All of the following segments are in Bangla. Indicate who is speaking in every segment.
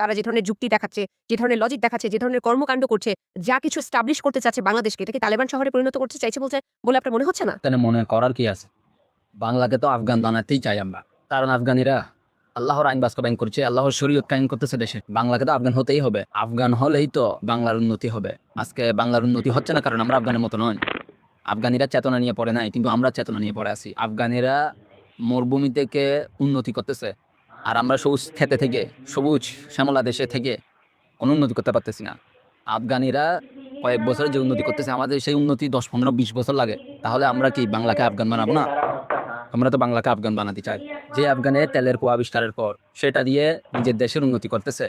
Speaker 1: তারা যে ধরনের যুক্তি দেখাচ্ছে, যে ধরনের লজিক দেখাচ্ছে, যে ধরনের কর্মকাণ্ড করছে, যা কিছু এস্টাবলিশ করতে চাচ্ছে বাংলাদেশকে, এটা কি তালেবান শহরে পরিণত করতে চাইছে বলে আপনার মনে হচ্ছে না?
Speaker 2: এখানে মনে করার কি আছে? বাংলাকে তো আফগান বানাতেই চাই আমরা, কারণ আফগানিরা আল্লাহর আইন বাস্তবায়ন করছে, আল্লাহর শরীয়ত কায়েম করতেছে দেশে। বাংলাকে তো আফগান হতেই হবে, আফগান হলেই তো বাংলার উন্নতি হবে। আজকে বাংলার উন্নতি হচ্ছে না কারণ আমরা আফগানের মতো নয়। আফগানিরা চেতনা নিয়ে পড়ে নাই, কিন্তু আমরা চেতনা নিয়ে পড়ে আছি। আফগানিরা মরুভূমি থেকে উন্নতি করতেছে, আর আমরা সবুজ খেতে থেকে, সবুজ শ্যামলা দেশে থেকে কোনো উন্নতি করতে পারতেছি না। আফগানিরা কয়েক বছরে যে উন্নতি করতেছে, আমাদের সেই উন্নতি 10, 15, 20 বছর লাগে। তাহলে আমরা কি বাংলাকে আফগান বানাবো না? আমরা তো বাংলাকে আফগান বানাতে চাই। যে আফগানে তেলের কুয়া আবিষ্কারের পর সেটা দিয়ে নিজের দেশের উন্নতি করতেছে।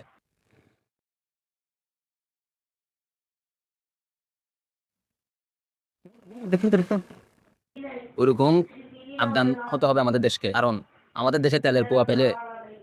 Speaker 2: ওরকম আফগান হতে হবে আমাদের দেশকে, কারণ আমাদের দেশে তেলের কুয়া পেলে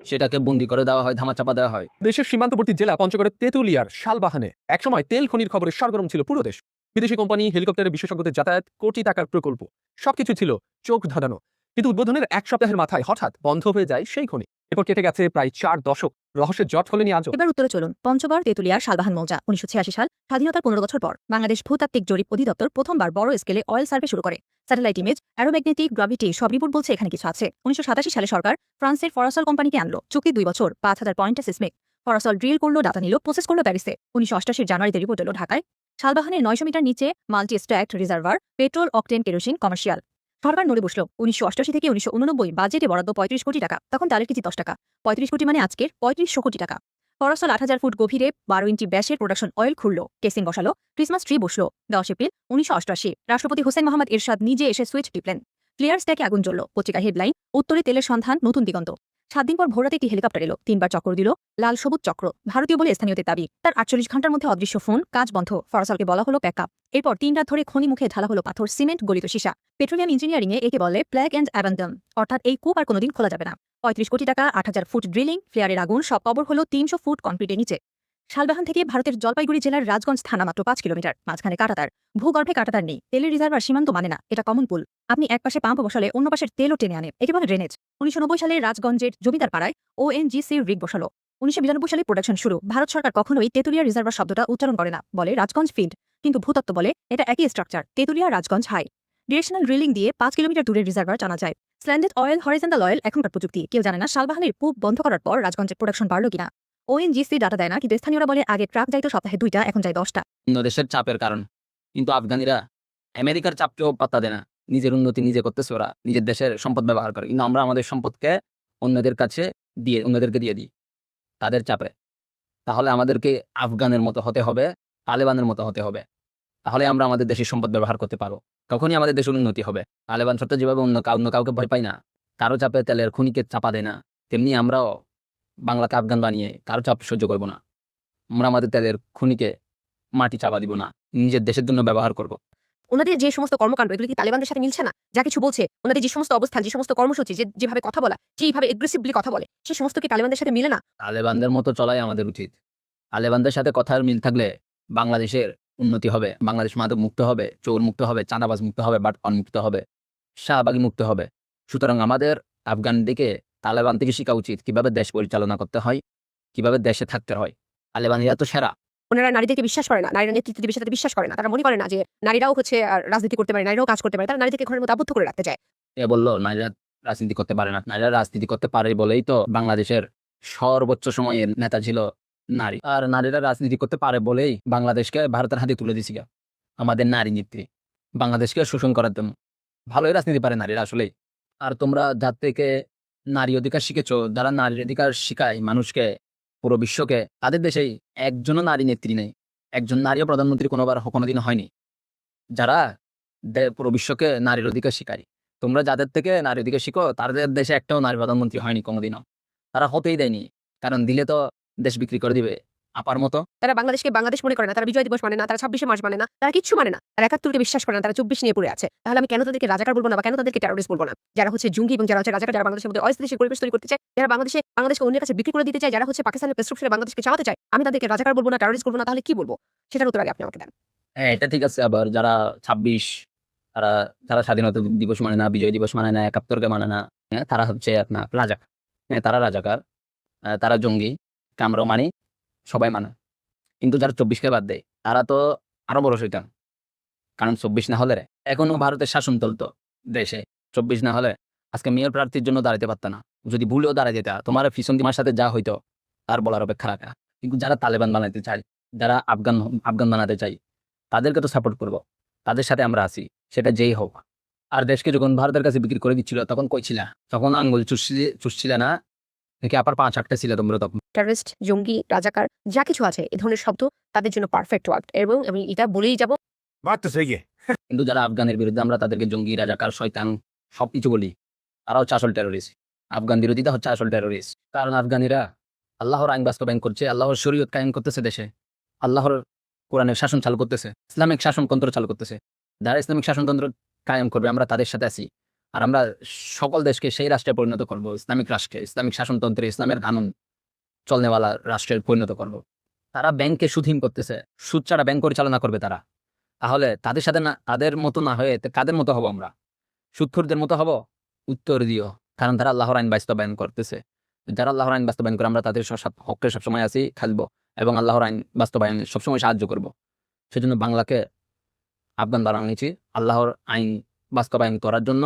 Speaker 2: সেটাকে বন্দি করে দেওয়া হয়, ধামাচাপা দেওয়া হয়।
Speaker 3: দেশের সীমান্তবর্তী জেলা পঞ্চগড়ের তেঁতুলিয়ার শালবাহানে একসময় তেল খনির খবরে সরগরম ছিল পুরো দেশ। বিদেশি কোম্পানি, হেলিকপ্টারের বিশেষজ্ঞদের যাতায়াত, কোটি টাকার প্রকল্প, সবকিছু ছিল চোখ ধাঁধানো। কিন্তু উদ্বোধনের এক সপ্তাহের মাথায় হঠাৎ বন্ধ হয়ে যায় সেই খনি। এরপর কেটে গেছে প্রায় 4 দশক, রহস্যের জট খোলেনি আজও।
Speaker 4: এবার উত্তরে চলুন। পঞ্চগড় তেঁতুলিয়ার শালবাহান মৌজা 1986 সাল, স্বাধীনতার 15 বছর পর বাংলাদেশ ভূতাত্ত্বিক জরিপ অধিদপ্তর প্রথমবার বড় স্কেলে অয়েল সার্ভে শুরু করে। স্যাটেলাইট ইমেজ, অ্যারোম্যাগনেটিক, গ্রাভিটি সব রিপোর্ট বলছে এখানে কিছু আছে। 1987 সালে সরকার ফ্রান্সের ফরাসল কোম্পানিকে আনলো। চুক্তি 2 বছর, 5000 পয়েন্টে সিসমিক। ফরাসল ড্রিল করলো, ডাটা নিল, প্রসেস করলো প্যারিসে। 1988 জানুয়ারিতে রিপোর্ট এলো ঢাকায়। শালবাহানের 900 মিটার নিচে multi stacked reservoir, petrol, octane, kerosene, commercial. সরকার নড়ে বসলো। 1988 থেকে 1989 বাজেটে বরাদ্দ 35 কোটি টাকা। তখন ডালের কেজি 10 টাকা। 35 কোটি মানে আজকের 3500 কোটি টাকা। ফরাসল 8000 ফুট গভীরে 12 ইঞ্চি ব্যাসের প্রোডাকশন অয়েল খুললো, কেসিং বসালো, ক্রিসমাস ট্রি বসলো। 10 এপ্রিল 1988 রাষ্ট্রপতি হোসেন মোহাম্মদ এরশাদ নিজে এসে সুইচ টিপলেন। ক্লিয়ার স্ট্যাকে আগুন জ্বলল। পত্রিকা হেডলাইন, উত্তরে তেলের সন্ধান, নতুন দিগন্ত। 7 দিন পর ভোররাতে একটি হেলিকপ্টার এলো, 3 বার চক্কর দিল, লাল সবুজ চক্র, ভারতীয় বলে স্থানীয়দের দাবি। তার 48 ঘন্টার মধ্যে অদৃশ্য ফোন, কাজ বন্ধ। ফরাসলকে বলা হলো প্যাকআপ। এরপর 3 রাত ধরে খনি মুখে ঢালা হলো পাথর, সিমেন্ট, গলিত সীসা। পেট্রোলিয়াম ইঞ্জিনিয়ারিং এ একে বলে প্ল্যাগ অ্যান্ড অ্যাবান্ডন, অর্থাৎ এই কূপ আর কোনোদিন খোলা যাবে না। 35 কোটি টাকা, 8000 ফুট ড্রিলিং, ফ্লেয়ারের আগুন, সব কবর হলো 300 ফুট কনক্রিটের নিচে। শালবাহান থেকে ভারতের জলপাইগুড়ি জেলার রাজগঞ্জ থানা মাত্র 5 কিলোমিটার। মাঝখানে কাঁটাতার। ভূগর্ভে কাঁটাতার নেই। তেলের রিজার্ভার সীমান্ত মানে না, এটা কমন পুল। আপনি এক পাশে পাম্প বসালে অন্য পাশের তেলও টেনে আনে, একে বলে ড্রেনেজ। 1990 সালে রাজগঞ্জের জমিদার পাড়ায় ওএনজিসির রিগ বসালো। 1992 সালে প্রোডাকশন শুরু। ভারত সরকার কখনোই তেঁতুলিয়া রিজার্ভার শব্দটা উচ্চারণ করে না, বলে রাজগঞ্জ ফিল্ড। কিন্তু ভূতত্ত্ব বলে এটা একই structure, Tetulia Rajganj high. Directional drilling দিয়ে 5 কিলোমিটার দূরের রিজার্ভার জানা যায়। স্ল্যান্ডেড অয়েল, হরিজন্টাল অয়েল এখনকার প্রযুক্তি। কেউ জানে না শালবাহানের কূপ বন্ধ করার পর রাজগঞ্জের প্রোডাকশন বাড়লো কিনা। ওএনজিসি ডাটা দেয় না, কিন্তু স্থানীয়রা বলে আগে ট্রাক যাইতো সপ্তাহে 2টা, এখন যায় 10টা।
Speaker 2: অন্য দেশের চাপের কারণ। কিন্তু আফগানিরা আমেরিকার চাপকেও পাত্তা দেয় না। নিজের উন্নতি নিজে করতেছে, ওরা নিজের দেশের সম্পদ ব্যবহার করে, কিন্তু আমরা আমাদের সম্পদকে অন্যদেরকে দিয়ে দিই তাদের চাপে। তাহলে আমাদেরকে আফগানের মতো হতে হবে, তালেবানের মতো হতে হবে। তাহলে আমরা আমাদের দেশের সম্পদ ব্যবহার করতে পারবো, তখনই আমাদের দেশের উন্নতি হবে। তালেবান সত্ত্বে যেভাবে অন্য কাউকে ভয় পাই না, কারো চাপে তেলের খনিকে চাপা দেয় না, তেমনি আমরাও বাংলাকে আফগান বানিয়ে কারো চাপ সহ্য করব না। আমরা আমাদের তেলের খনিকে মাটি চাপা দিব না, নিজের দেশের জন্য ব্যবহার করব।
Speaker 1: ওনাদের যে সমস্ত কর্মকাণ্ড, এগুলো কি তালেবানদের সাথে মিলছে না? যা কিছু বলছে, ওনাদের যে সমস্ত অবস্থান, যে সমস্ত কর্মসূচি, যেভাবে কথা বলা, যেভাবে এগ্রেসিভলি কথা বলে, সেই সমস্ত কি তালেবানদের সাথে মিলে না?
Speaker 2: তালেবানদের মতো চলাই আমাদের উচিত। তালেবানদের সাথে কথার মিল থাকলে বাংলাদেশের উন্নতি হবে, বাংলাদেশ মাদক মুক্ত হবে, চোর মুক্ত হবে, চাঁদাবাজ মুক্ত হবে, বাটপান মুক্ত হবে, শাহবাগী মুক্ত হবে। সুতরাং আমাদের আফগানদেরকে তালেবান থেকে শেখা উচিত কিভাবে দেশ পরিচালনা করতে হয়, কিভাবে দেশে থাকতে হয়। তালেবানিরা তো সেরা।
Speaker 1: ওনারা নারীদেরকে বিশ্বাস করে না, নারীরা নেতৃত্ব দিবে সেটাতে বিশ্বাস করে না। তারা মনে করে না যে নারীরাও হচ্ছে রাজনীতি করতে পারে, নারীরাও কাজ করতে পারে। তারা নারীদেরকে ঘরের মধ্যে আবদ্ধ করে রাখতে চায়।
Speaker 2: এ বললো নারীরা রাজনীতি করতে পারে না। নারীরা রাজনীতি করতে পারে বলেই তো বাংলাদেশের সর্বোচ্চ সময়ের নেতা ছিল নারী। আর নারীরা রাজনীতি করতে পারে বলেই বাংলাদেশকে ভারতের হাতে তুলে দিছি আমাদের নারী নেত্রী। বাংলাদেশকে শোষণ করার জন্য ভালোই রাজনীতি পারে নারীরা আসলেই। আর তোমরা যার থেকে নারী অধিকার শিখেছো, যারা নারীর অধিকার শিখায় মানুষকে, পুরো বিশ্বকে, তাদের দেশেই একজনও নারী নেত্রী নেই, একজন নারীও প্রধানমন্ত্রী কোনোদিন হয়নি। যারা পুরো বিশ্বকে নারীর অধিকার শিখায়, তোমরা যাদের থেকে নারী অধিকার শিখো তাদের দেশে একটাও নারী প্রধানমন্ত্রী হয়নি কোনোদিনও। তারা হতেই দেয়নি, কারণ দিলে তো দেশ বিক্রি করে দিবে আপার মতো।
Speaker 1: তারা বাংলাদেশকে বাংলাদেশ মনে করে না, তারা বিজয় দিবস মানে না, তারা 26শে মার্চ মানে না, তারা কিচ্ছু মানে না, তারা 71কে বিশ্বাস করে না, তারা 24 নিয়ে পড়ে আছে। তাহলে আমি কেন তাদেরকে রাজাকার বলবো না, বা কেন তাদেরকে টেরোরিস্ট বলবো না? যারা হচ্ছে জঙ্গি এবং যারা হচ্ছে রাজাকার, যারা বাংলাদেশের মধ্যে অস্থিতিশীল পরিবেশ তৈরি করতে চায়, যারা বাংলাদেশকে অন্যের কাছে বিক্রি করে দিতে চায়, যারা হচ্ছে পাকিস্তানের প্রেসক্রিপশনে বাংলাদেশকে চালাতে চায়, আমি তাদেরকে রাজাকার বলবো না, টেরোরিস্ট বলবো না, তাহলে কি বলবো? সেটার উত্তর আগে আপনি আমাকে দেন।
Speaker 2: হ্যাঁ, এটা ঠিক আছে। আবার যারা 26, যারা স্বাধীনতা দিবস মানে না, বিজয় দিবস মানে না, 71কে মানে না, হ্যাঁ, তারা হচ্ছে আপনার রাজাকার। হ্যাঁ, তারা রাজাকার, তারা জঙ্গি। কে আমরাও মানি, সবাই মানে। কিন্তু যারা 24 কে বাদ দেয় তারা তো আরো বড় শয়তান। কারণ 24 না হলে এখনো ভারতের শাসন চলতো দেশে। 24 না হলে আজকে মেয়র প্রার্থীর জন্য দাঁড়াতে পারত না। যদি ভুলেও দাঁড়ায় যেতা, তোমার পিছন দিমার সাথে যা হইতো তার বলার অপেক্ষা রাখা। কিন্তু যারা তালেবান বানাতে চায়, যারা আফগান বানাতে চায়, তাদেরকে তো সাপোর্ট করব। তাদের সাথে আমরা আছি, সেটা যেই হোক। আর দেশকে যখন ভারতের কাছে বিক্রি করে দিচ্ছিল তখন কইছিলা, তখন আঙ্গুল চুষছিলে না, নাকি আবার পা চাটতে ছিল তোমরা তখন?
Speaker 1: টেররিস্ট, জঙ্গি, রাজাকার যা কিছু আছে এই ধরনের শব্দ তাদের জন্য পারফেক্ট ওয়ার্ড, এবং আমি এটা বলেই যাব।
Speaker 5: बात तो सही है।
Speaker 2: কিন্তু যারা আফগানের বিরুদ্ধে আমরা তাদেরকে জঙ্গি, রাজাকার, শয়তান সবকিছু বলি, তারা হচ্ছে আসল টেরোরিস্ট। আফগান বিরোধিতা হচ্ছে আসল টেরোরিস্ট। কারণ আফগানিরা আল্লাহর আইন বাস্তবায়ন করছে, আল্লাহর শরীয়ত কায়েম করতেছে দেশে, আল্লাহর কোরআনের শাসন চালু করতেছে, ইসলামিক শাসনতন্ত্র চালু করতেছে। যারা ইসলামিক শাসনতন্ত্র কায়েম করবে আমরা তাদের সাথে আছি। আর আমরা সকল দেশকে সেই রাষ্ট্রে পরিণত করব, ইসলামিক রাষ্ট্রে, ইসলামিক শাসনতন্ত্রে, ইসলামের কানুন চলনেওয়ালা রাষ্ট্রে পরিণত করব। তারা ব্যাংকে সুদহীন করতেছে, সুদ ছাড়া ব্যাংক পরিচালনা করবে তারা। তাহলে তাদের সাথে না, তাদের মতো না হয়ে কাদের মতো হব আমরা? সুদখোরদের মতো হব? উত্তর দিও। কারণ তারা আল্লাহর আইন বাস্তবায়ন করতেছে। যারা আল্লাহর আইন বাস্তবায়ন করে আমরা তাদের হককে সবসময় আছি, খেলবো এবং আল্লাহর আইন বাস্তবায়ন সবসময় সাহায্য করব। সেজন্য বাংলাকে আফগান বানিয়েছি আল্লাহর আইন বাস্তবায়ন করার জন্য,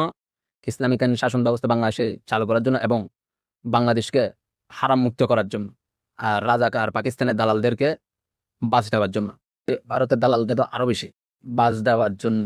Speaker 2: ইসলামিক আইন শাসন ব্যবস্থা বাংলাদেশে চালু করার জন্য এবং বাংলাদেশকে হারাম মুক্ত করার জন্য, আর রাজাকার পাকিস্তানের দালালদেরকে বাজ দেওয়ার জন্য। ভারতের দালালদের তো আরো বেশি বাজ দেওয়ার জন্য।